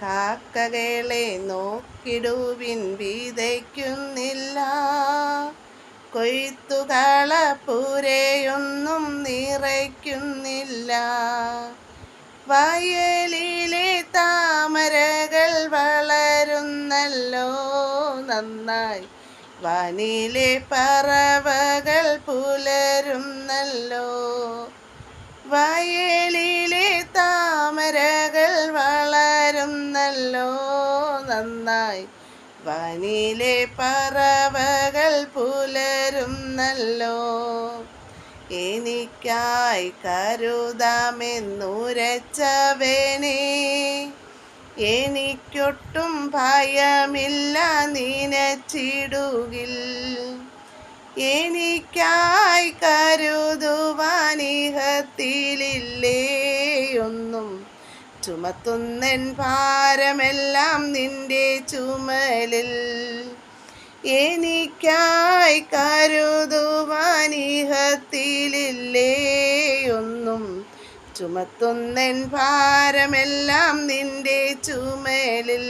കാക്കകളെ നോക്കിടുവിൻ, വിതയ്ക്കുന്നില്ല, കൊയ്ത്തുകളപ്പുരയൊന്നും നിറയ്ക്കുന്നില്ല. വയലിലെ താമരകൾ വളരുന്നല്ലോ നന്നായി, വാനിലെ പറവകൾ പുലരുന്നല്ലോ. വയലിലെ താമരകൾ വളരുന്നല്ലോ നന്നായി, വാനിലെ പറവകൾ പുലരുന്നല്ലോ. എനിക്കായി കരുതാമെന്നുരച്ചവനെ, എനിക്കൊട്ടും ഭയമില്ല നനച്ചിടുകിൽ. എനിക്കായി കരുതുവാനിഹത്തിലില്ലേ ഒന്നും, ചുമത്തുന്നെൻ ഭാരമെല്ലാം നിന്റെ ചുമലിൽ. എനിക്കായി കരുതുവാനിഹത്തിലില്ലേ ഒന്നും, ചുമത്തുന്നെൻ ഭാരമെല്ലാം നിന്റെ ചുമലിൽ.